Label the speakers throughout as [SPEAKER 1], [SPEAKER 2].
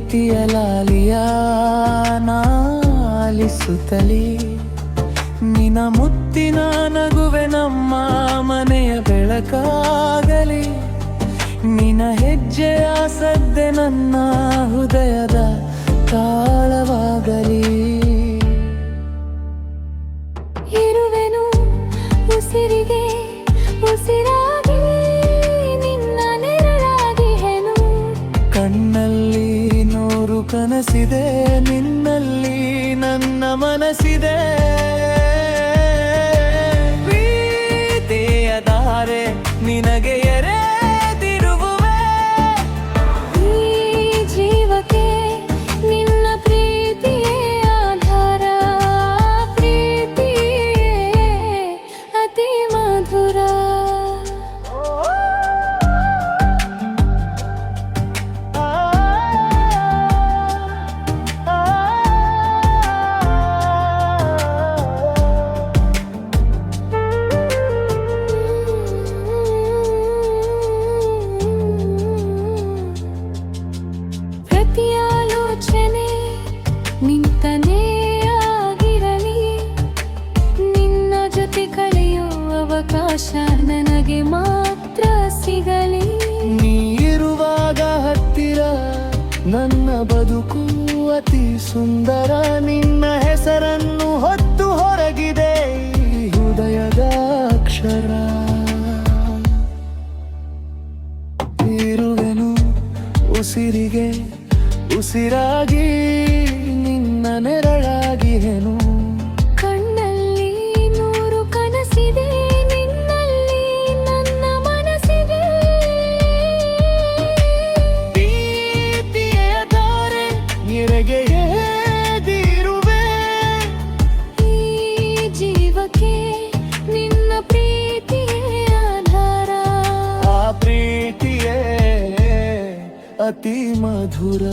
[SPEAKER 1] ಪ್ರೀತಿಯ ಲಾಲಿಯ ನಾಲಿಸುತ್ತಲೀ ನಿನ ಮುತ್ತಿನ ನಗುವೆ ನಮ್ಮ ಮನೆಯ ಬೆಳಕಾಗಲಿ. ನಿನ ಹೆಜ್ಜೆಯ ಸದ್ದೆ ನನ್ನ ಹೃದಯದ ತಾಳವಾಗಲಿ.
[SPEAKER 2] ಇರುವೆನು ಉಸಿರಿಗೆ ಉಸಿರಾಗಿ ನಿನ್ನ ನೆರಳಾಗಿಹೆನು.
[SPEAKER 1] ಕಣ್ಣಲ್ಲಿ ನೂರು ಕನಸಿದೆ, ನಿನ್ನಲ್ಲಿ ನನ್ನ ಮನಸ್ಸಿದೆ. ಪ್ರೀತಿಯ ಧಾರೆ ನಿನಗೆ ಎರೆದಿರುವೆ.
[SPEAKER 2] ಈ ಜೀವಕ್ಕೆ ನಿನ್ನ ಪ್ರೀತಿಯೇ ಆಧಾರ. ಪ್ರೀತಿಯೇ ಅತಿ ಮಧುರ. ಪ್ರತಿಯಾಲೋಚನೆ ನಿಂತನೇ ಆಗಿರಲಿ. ನಿನ್ನ ಜೊತೆ ಕಳೆಯುವ ಅವಕಾಶ ನನಗೆ ಮಾತ್ರ ಸಿಗಲಿ.
[SPEAKER 1] ನೀರುವಾಗ ಹತ್ತಿರ ನನ್ನ ಬದುಕು ಅತಿ ಸುಂದರ. ನಿನ್ನ ಹೆಸರನ್ನು ಹೊತ್ತು ಹೊರಗಿದೆ ಈ ಹೃದಯದ ಅಕ್ಷರ. ಇರುವೆನು ಉಸಿರಿಗೆ ಉಸಿರಾಗಿ ನಿನ್ನ ನೆರಳಾಗಿಹೆನು.
[SPEAKER 2] ಕಣ್ಣಲ್ಲಿ ನೂರು ಕನಸಿದೆ, ನಿನ್ನಲ್ಲಿ ನನ್ನ ಮನಸ್ಸಿದೆ.
[SPEAKER 1] ಪ್ರೀತಿಯ ಧಾರೆ ನಿನಗೆ ಎರೆದಿರುವೆ.
[SPEAKER 2] ಈ ಜೀವಕ್ಕೆ ನಿನ್ನ ಪ್ರೀತಿಯೇ ಆಧಾರ.
[SPEAKER 1] ಆ ಪ್ರೀತಿಯೇ ಅತಿ ಮಧುರ.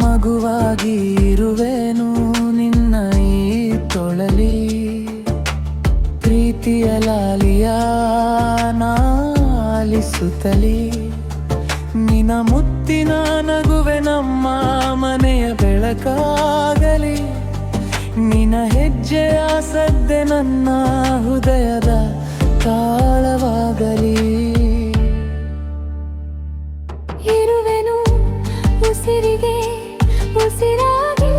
[SPEAKER 1] ಮಗುವಾಗಿ ಇರುವೆನು ನಿನ್ನ ಈ ತೊಳಲಿ. ಪ್ರೀತಿಯ ಲಾಲಿಯ ನಾಲಿಸುತ್ತಲೀ ನಿನ ಮುತ್ತಿನ ನಗುವೆ ನಮ್ಮ ಮನೆಯ ಬೆಳಕಾಗಲಿ. ನಿನ ಹೆಜ್ಜೆಯ ಸದ್ದೆ ನನ್ನ ಹೃದಯದ ತಾಳವಾಗಲಿ.
[SPEAKER 2] ಇರುವೆನು ಉಸಿರಿಗೆ ಉಸಿರಾಗಿ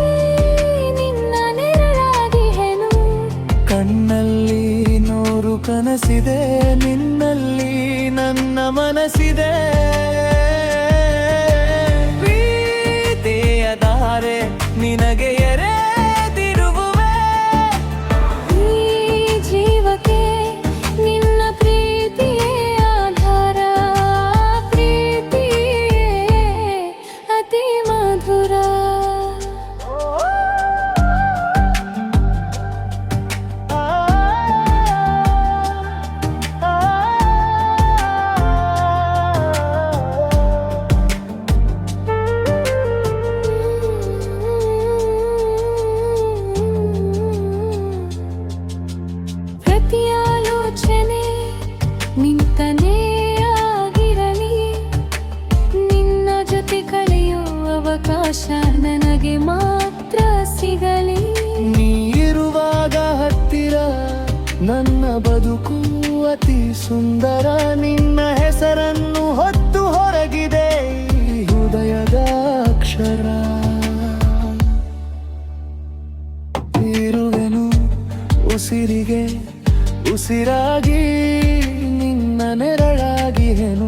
[SPEAKER 2] ನಿನ್ನ ನೆರಳಾಗಿಹೆನು.
[SPEAKER 1] ಕಣ್ಣಲ್ಲಿ ನೂರು ಕನಸಿದೆ, ನಿನ್ನಲ್ಲಿ ನನ್ನ ಮನಸ್ಸಿದೆ. ಪ್ರೀತಿಯ ಧಾರೆ ನಿನಗೆ ಎರೆದಿರುವೆ.
[SPEAKER 2] ಈ ಜೀವಕ್ಕೆ ನಿನ್ನ ಪ್ರೀತಿಯೇ ಆಧಾರ. ಪ್ರೀತಿಯೇ ಅತಿ ಮಧುರ. ಪ್ರತಿಯಾಲೋಚನೆ ನಿಂತನೇ ಆಗಿರಲಿ. ನಿನ್ನ ಜೊತೆ ಕಳೆಯುವ ಅವಕಾಶ ನನಗೆ ಮಾತ್ರ ಸಿಗಲಿ.
[SPEAKER 1] ನೀರುವಾಗ ಹತ್ತಿರ ನನ್ನ ಬದುಕು ಅತಿ ಸುಂದರ. ನಿನ್ನ ಹೆಸರನ್ನು ಹೊತ್ತು ಹೊರಗಿದೆ ಈ ಹೃದಯದ ಅಕ್ಷರ. ಇರುವೆನು ಉಸಿರಿಗೆ ಉಸಿರಾಗಿ ನಿನ್ನ ನೆರಳಾಗಿಹೆನು.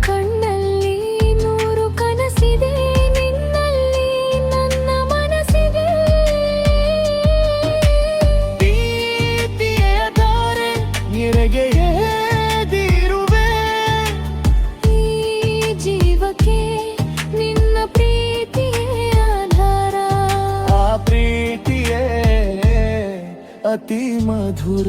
[SPEAKER 2] ಕಣ್ಣಲ್ಲಿ ನೂರು ಕನಸಿದೆ, ನಿನ್ನಲ್ಲಿ ನನ್ನ ಮನಸ್ಸಿದೆ.
[SPEAKER 1] ಪ್ರೀತಿಯ ಧಾರೆ ನಿನಗೆ ಎರೆದಿರುವೆ. ಅತಿ ಮಧುರ.